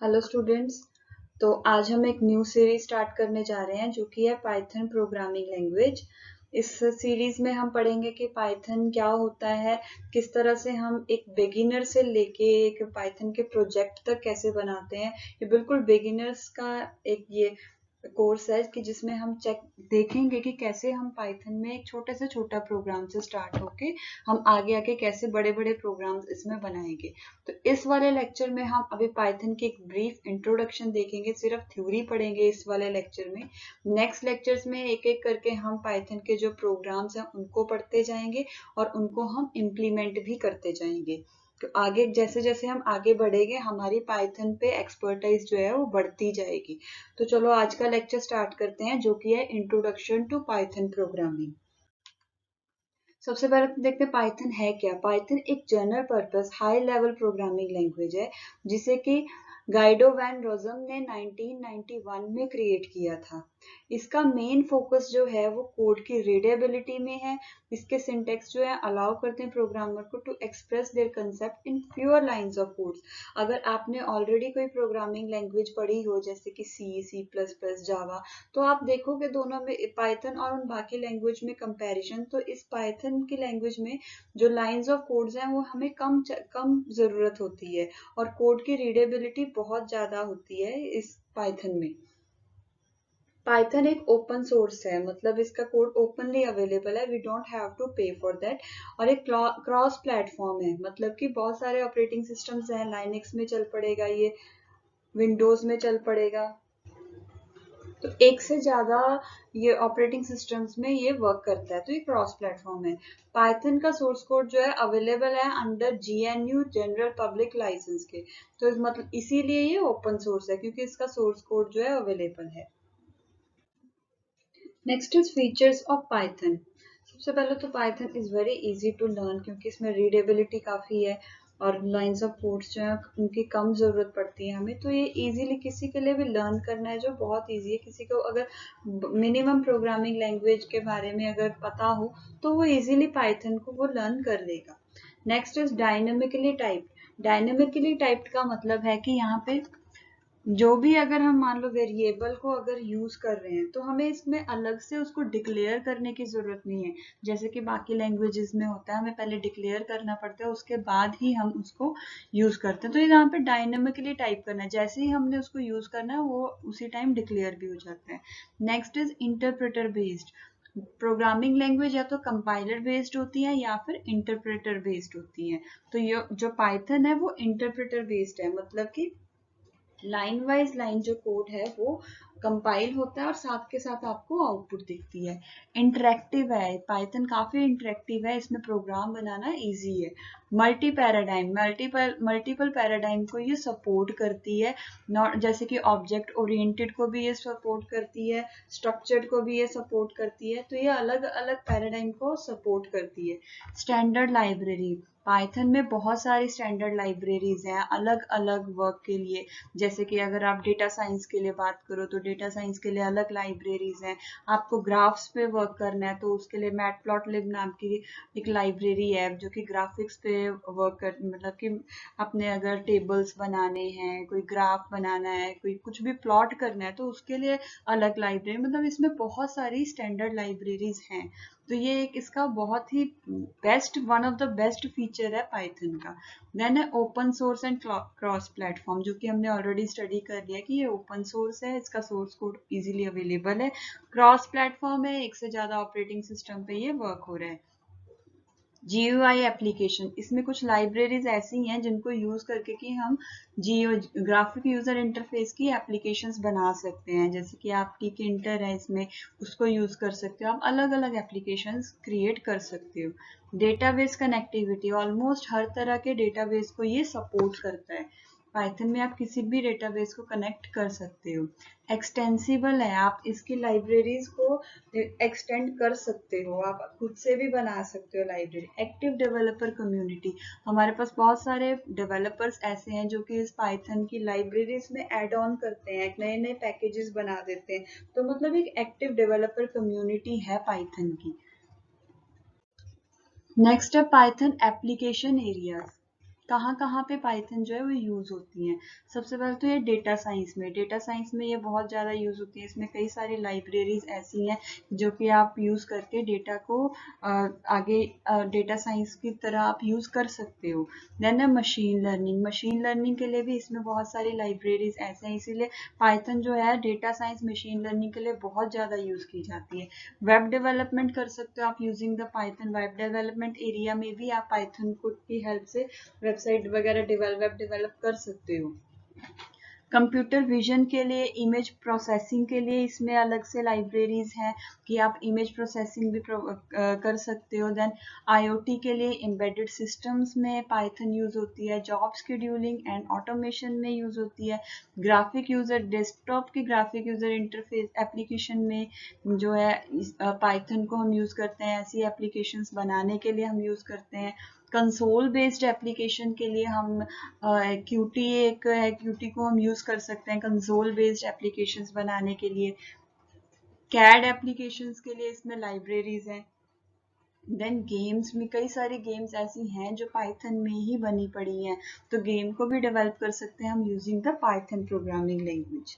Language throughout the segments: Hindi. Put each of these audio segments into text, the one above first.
Hello students. तो आज हम एक न्यू सीरीज स्टार्ट करने जा रहे हैं जो कि है पाइथन प्रोग्रामिंग लैंग्वेज। इस सीरीज में हम पढ़ेंगे कि पाइथन क्या होता है, किस तरह से हम एक बिगिनर से लेके एक पाइथन के प्रोजेक्ट तक कैसे बनाते हैं। ये बिल्कुल बिगिनर्स का एक ये कोर्स है कि जिसमें हम चेक देखेंगे कि कैसे हम पाइथन में एक छोटे से छोटा प्रोग्राम से स्टार्ट होके हम आगे आके कैसे बड़े बड़े प्रोग्राम्स इसमें बनाएंगे। तो इस वाले लेक्चर में हम अभी पाइथन की एक ब्रीफ इंट्रोडक्शन देखेंगे, सिर्फ थ्योरी पढ़ेंगे इस वाले लेक्चर में। नेक्स्ट लेक्चर्स में एक एक करके हम पाइथन के जो प्रोग्राम्स हैं उनको पढ़ते जाएंगे और उनको हम इम्प्लीमेंट भी करते जाएंगे। तो आगे जैसे जैसे हम आगे बढ़ेंगे हमारी पाइथन पे एक्सपर्टाइज जो है वो बढ़ती जाएगी। तो चलो आज का लेक्चर स्टार्ट करते हैं जो कि है इंट्रोडक्शन टू पाइथन प्रोग्रामिंग। सबसे पहले तो देखते हैं पाइथन है क्या। पाइथन एक general purpose high level programming language है जिसे कि गाइडो वैन रोजम ने 1991 में क्रिएट किया था। इसका मेन फोकस जो है वो कोड की रीडेबिलिटी में है। इसके सिंटेक्स जो है अलाउ करते हैं प्रोग्रामर को to express their concept in fewer lines of codes. अगर आपने ऑलरेडी कोई प्रोग्रामिंग लैंग्वेज पढ़ी हो जैसे कि सी प्लस प्लस जावा, तो आप देखोगे दोनों में पाइथन और उन बाकी लैंग्वेज में कंपैरिजन, तो इस पाइथन की लैंग्वेज में जो लाइंस ऑफ कोड्स हैं वो हमें कम जरूरत होती है और कोड की रीडेबिलिटी बहुत ज्यादा होती है इस पाइथन में। पाइथन एक ओपन सोर्स है, मतलब इसका कोड ओपनली अवेलेबल है, वी डोंट हैव टू पे फॉर दैट। और एक क्रॉस प्लेटफॉर्म है, मतलब कि बहुत सारे ऑपरेटिंग सिस्टम्स हैं, लाइनक्स में चल पड़ेगा, ये विंडोज में चल पड़ेगा, तो एक से ज्यादा ये ऑपरेटिंग सिस्टम्स में ये वर्क करता है। तो ये क्रॉस प्लेटफॉर्म है। पाइथन का सोर्स कोड जो है अवेलेबल है under GNU general public license के। तो मतलब इसीलिए ये ओपन सोर्स है क्योंकि इसका सोर्स कोड जो है अवेलेबल है। Next is features of Python. सबसे पहले तो Python is very easy to learn क्योंकि इसमें रीडेबिलिटी काफी है और लाइंस ऑफ कोड्स जो है उनकी कम जरूरत पड़ती है हमें। तो ये इजीली किसी के लिए भी लर्न करना है जो बहुत इजी है। किसी को अगर मिनिमम प्रोग्रामिंग लैंग्वेज के बारे में अगर पता हो तो वो इजीली पाइथन को वो लर्न कर लेगा। Next is dynamically typed. Dynamically typed का मतलब है कि यहाँ पे जो भी अगर हम मान लो वेरिएबल को अगर यूज कर रहे हैं तो हमें इसमें अलग से उसको डिक्लेयर करने की जरूरत नहीं है, जैसे कि बाकी लैंग्वेजेस में होता है हमें पहले डिक्लेयर करना पड़ता है उसके बाद ही हम उसको यूज करते हैं। तो यहाँ पे डायनेमिकली टाइप करना है, जैसे ही हमने उसको यूज करना है वो उसी टाइम डिक्लेयर भी हो जाता है। Next is interpreter based. Programming language या तो कंपाइलर बेस्ड होती है या फिर इंटरप्रेटर बेस्ड होती है। तो ये जो पाइथन है वो इंटरप्रेटर बेस्ड है, मतलब कि लाइन वाइज लाइन जो कोड है वो कंपाइल होता है और साथ के साथ आपको आउटपुट दिखती है। इंटरेक्टिव है, पाइथन काफी इंटरेक्टिव है, इसमें प्रोग्राम बनाना इजी है। मल्टीपल पैराडाइम को ये सपोर्ट करती है। नॉट जैसे कि ऑब्जेक्ट ओरिएंटेड को भी ये सपोर्ट करती है, स्ट्रक्चर्ड को भी ये सपोर्ट करती है, तो ये अलग अलग पैराडाइम को सपोर्ट करती है। स्टैंडर्ड लाइब्रेरी, पाइथन में बहुत सारी स्टैंडर्ड लाइब्रेरीज हैं अलग अलग वर्क के लिए। जैसे कि अगर आप डेटा साइंस के लिए बात करो तो डेटा साइंस के लिए अलग लाइब्रेरीज हैं। आपको ग्राफ्स पे वर्क करना है तो उसके लिए मैटप्लॉटलिब नाम की एक लाइब्रेरी है जो कि ग्राफिक्स पे वर्क कर, मतलब कि अपने अगर टेबल्स बनाने हैं, कोई ग्राफ बनाना है, कोई कुछ भी प्लॉट करना है तो उसके लिए अलग लाइब्रेरी, मतलब इसमें बहुत सारी स्टैंडर्ड लाइब्रेरीज हैं। तो ये एक इसका बहुत ही best one of the best feature है पाइथन का। देन है open source and cross platform, जो कि हमने ऑलरेडी स्टडी कर लिया कि ये ओपन सोर्स है, इसका सोर्स कोड इजीली अवेलेबल है। क्रॉस प्लेटफॉर्म है, एक से ज्यादा ऑपरेटिंग सिस्टम पे ये वर्क हो रहा है। GUI एप्लीकेशन, इसमें कुछ लाइब्रेरीज ऐसी हैं जिनको यूज करके कि हम ग्राफिक यूजर इंटरफेस की एप्लीकेशंस बना सकते हैं। जैसे कि आपकी किंटर है, इसमें उसको यूज कर सकते हो, आप अलग अलग एप्लीकेशंस क्रिएट कर सकते हो। डेटाबेस कनेक्टिविटी, ऑलमोस्ट हर तरह के डेटाबेस को ये सपोर्ट करता है। पाइथन में आप किसी भी डेटाबेस को कनेक्ट कर सकते हो। एक्सटेंसिबल है, आप इसकी लाइब्रेरीज को एक्सटेंड कर सकते हो, आप खुद से भी बना सकते हो लाइब्रेरी। एक्टिव डेवलपर कम्युनिटी, हमारे पास बहुत सारे डेवलपर्स ऐसे हैं जो कि इस पाइथन की लाइब्रेरीज में ऐड ऑन करते हैं, नए नए पैकेजेस बना देते हैं। तो मतलब एक एक्टिव डेवलपर कम्युनिटी है पाइथन की। नेक्स्ट है पाइथन एप्लीकेशन एरियाज। कहाँ कहाँ पे पाइथन जो है वो यूज होती है। सबसे पहले तो ये डेटा साइंस में ये बहुत ज़्यादा यूज होती है। इसमें कई सारी लाइब्रेरीज ऐसी हैं जो कि आप यूज करके डेटा को आगे डेटा साइंस की तरह आप यूज कर सकते हो। देन है मशीन लर्निंग के लिए भी इसमें बहुत सारी लाइब्रेरीज ऐसे हैं, इसीलिए पाइथन जो है डेटा साइंस मशीन लर्निंग के लिए बहुत ज़्यादा यूज की जाती है। वेब डेवलपमेंट कर सकते हो आप using the Python. Web development area में भी आप पाइथन की हेल्प से वेबसाइट वगैरह डेवलप कर सकते हो। कंप्यूटर विजन के लिए, इमेज प्रोसेसिंग के लिए इसमें अलग से लाइब्रेरीज हैं कि आप इमेज प्रोसेसिंग भी कर सकते हो। देन आईओटी के लिए एम्बेडेड सिस्टम्स में पाइथन यूज होती है। जॉब शेड्यूलिंग एंड ऑटोमेशन में यूज होती है। ग्राफिक यूजर डेस्कटॉप की ग्राफिक यूजर इंटरफेस एप्लीकेशन में जो है पाइथन को हम यूज करते हैं। ऐसी एप्लीकेशंस बनाने के लिए हम यूज करते हैं। कंसोल बेस्ड एप्लीकेशन के लिए हम क्यूटी एक है, क्यूटी को हम यूज कर सकते हैं कंसोल बेस्ड एप्लीकेशंस बनाने के लिए। कैड एप्लीकेशंस के लिए इसमें लाइब्रेरीज हैं। देन गेम्स में कई सारी गेम्स ऐसी हैं जो पाइथन में ही बनी पड़ी हैं, तो गेम को भी डेवलप कर सकते हैं हम using the Python programming language.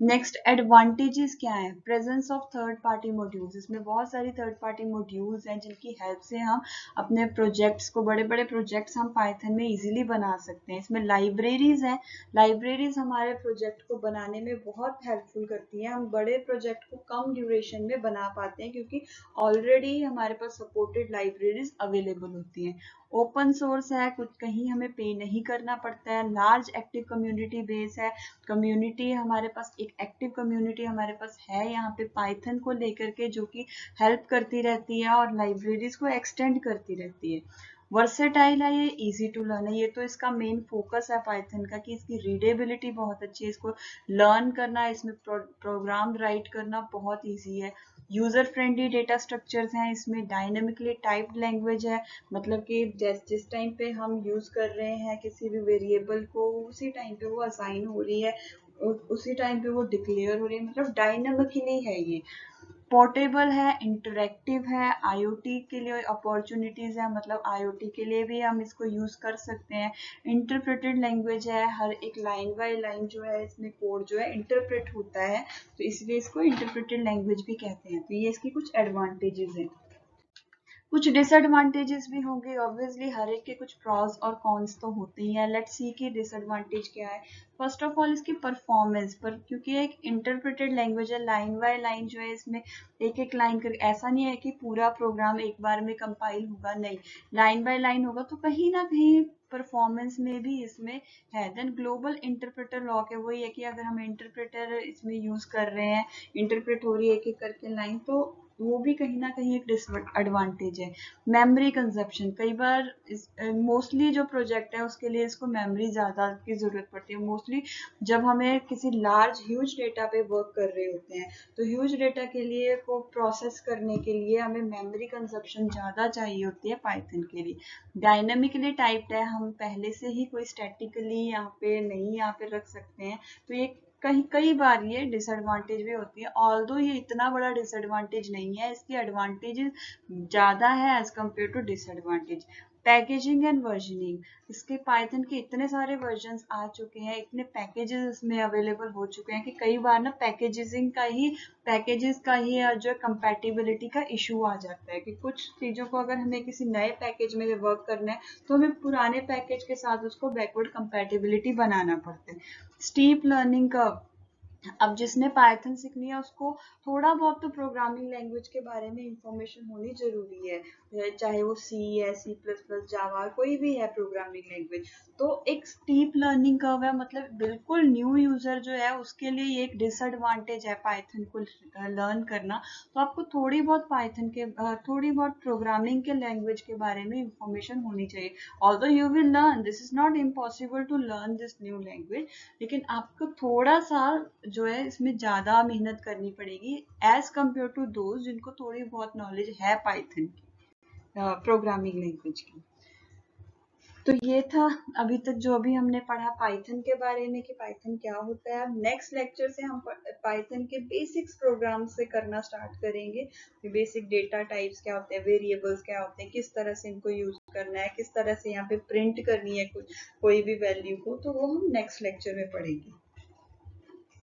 Next advantages क्या है? Presence of third party modules. इसमें बहुत सारी थर्ड पार्टी मॉड्यूल्स हैं जिनकी हेल्प से हम अपने प्रोजेक्ट्स को, बड़े बड़े प्रोजेक्ट्स हम पाइथन में इजीली बना सकते हैं। इसमें लाइब्रेरीज हैं। लाइब्रेरीज हमारे प्रोजेक्ट को बनाने में बहुत हेल्पफुल करती हैं। हम बड़े प्रोजेक्ट को कम ड्यूरेशन में बना पाते हैं क्योंकि ऑलरेडी हमारे पास सपोर्टेड लाइब्रेरीज अवेलेबल होती हैं। ओपन सोर्स है, कुछ कहीं हमें पे नहीं करना पड़ता है। लार्ज एक्टिव कम्युनिटी बेस है। कम्युनिटी हमारे पास एक एक्टिव कम्युनिटी हमारे पास है यहाँ पे पाइथन को लेकर के, जो कि हेल्प करती रहती है और लाइब्रेरीज को एक्सटेंड करती रहती है। वर्सेटाइल है, ये इजी टू लर्न है। ये तो इसका मेन फोकस है पाइथन का कि इसकी रीडेबिलिटी बहुत अच्छी है, इसको लर्न करना, इसमें प्रोग्राम राइट करना बहुत इजी है। यूजर फ्रेंडली डेटा स्ट्रक्चर्स हैं इसमें। डायनेमिकली टाइप्ड लैंग्वेज है, मतलब कि जिस टाइम पे हम यूज कर रहे हैं किसी भी वेरिएबल को, उसी टाइम पे वो असाइन हो रही है, उसी टाइम पे वो डिक्लेयर हो रही है, मतलब डायनामिकली है ये। पोर्टेबल है, इंटरेक्टिव है। आईओटी के लिए अपॉर्चुनिटीज है, मतलब आईओटी के लिए भी हम इसको यूज कर सकते हैं। इंटरप्रेटेड लैंग्वेज है, हर एक लाइन बाय लाइन जो है इसमें कोड जो है इंटरप्रेट होता है, तो इसलिए इसको इंटरप्रेटेड लैंग्वेज भी कहते हैं। तो ये इसकी कुछ एडवांटेजेस हैं। कुछ डिसएडवांटेजेस भी होंगे ऑब्वियसली, हर एक के कुछ प्रॉस और कॉन्स तो होते ही हैं। लेट्स सी कि डिसएडवांटेज क्या है। फर्स्ट ऑफ ऑल इसकी परफॉर्मेंस पर, क्योंकि एक इंटरप्रेटेड लैंग्वेज है, लाइन बाय लाइन जो है इसमें एक एक लाइन कर, ऐसा नहीं है कि पूरा प्रोग्राम एक बार में कंपाइल होगा, नहीं, लाइन बाय लाइन होगा, तो कहीं ना कहीं परफॉर्मेंस में भी इसमें है। देन ग्लोबल इंटरप्रेटर लॉक है, वही है कि अगर हम इंटरप्रेटर इसमें यूज कर रहे हैं, इंटरप्रेट हो रही है एक एक करके लाइन, तो वो भी कहीं ना कहीं एक डिसएडवांटेज है। मेमोरी कंजप्शन, कई बार मोस्टली जो प्रोजेक्ट है उसके लिए इसको मेमोरी ज़्यादा की ज़रूरत पड़ती है। मोस्टली जब हमें किसी लार्ज ह्यूज डेटा पे वर्क कर रहे होते हैं, तो ह्यूज डेटा के लिए को प्रोसेस करने के लिए हमें मेमोरी कंजप्शन ज़्यादा चाहिए होती है पाइथन के लिए। डायनेमिकली टाइप्ड है, हम पहले से ही कोई स्टैटिकली यहाँ पे नहीं यहाँ पे रख सकते हैं, तो ये कहीं कई बार ये डिसएडवांटेज भी होती है। ऑल्दो ये इतना बड़ा डिसएडवांटेज नहीं है, इसकी एडवांटेजेस ज़्यादा है as compare to disadvantage. Packaging and versioning, इसके पाइथन के इतने सारे वर्जन्स आ चुके हैं, इतने पैकेजेस इसमें अवेलेबल हो चुके हैं कि कई बार ना पैकेजेस का ही जो है कंपैटिबिलिटी का इशू आ जाता है कि कुछ चीज़ों को अगर हमें किसी नए पैकेज में वर्क करना है तो हमें पुराने पैकेज के साथ उसको बैकवर्ड कंपैटिबिलिटी बनाना पड़ता है। स्टीप लर्निंग कर्व, अब जिसने पाइथन सीखनी है उसको थोड़ा बहुत तो प्रोग्रामिंग लैंग्वेज के बारे में इंफॉर्मेशन होनी जरूरी है, चाहे वो सी है, सी प्लस प्लस, जावा, कोई भी है प्रोग्रामिंग लैंग्वेज। तो एक स्टीप लर्निंग कर्व है, मतलब बिल्कुल न्यू यूजर जो है उसके लिए एक डिसएडवांटेज है पाइथन को लर्न करना। तो आपको थोड़ी बहुत प्रोग्रामिंग के लैंग्वेज के बारे में इंफॉर्मेशन होनी चाहिए। Although you will learn, this is not impossible to learn this new language, लेकिन आपको थोड़ा सा जो है इसमें ज़्यादा मेहनत करनी पड़ेगी एज कम्पेयर टू दोज जिनको थोड़ी बहुत नॉलेज है पाइथन की, प्रोग्रामिंग लैंग्वेज की। तो ये था अभी तक जो अभी हमने पढ़ा पाइथन के बारे में कि पाइथन क्या होता है। अब नेक्स्ट लेक्चर से हम पाइथन के बेसिक्स प्रोग्राम से करना स्टार्ट करेंगे। बेसिक डेटा टाइप्स क्या होते हैं, वेरिएबल्स क्या होते हैं, किस तरह से इनको यूज करना है, किस तरह से यहाँ पे प्रिंट करनी है कोई भी वैल्यू को, तो वो हम नेक्स्ट लेक्चर में पढ़ेंगे।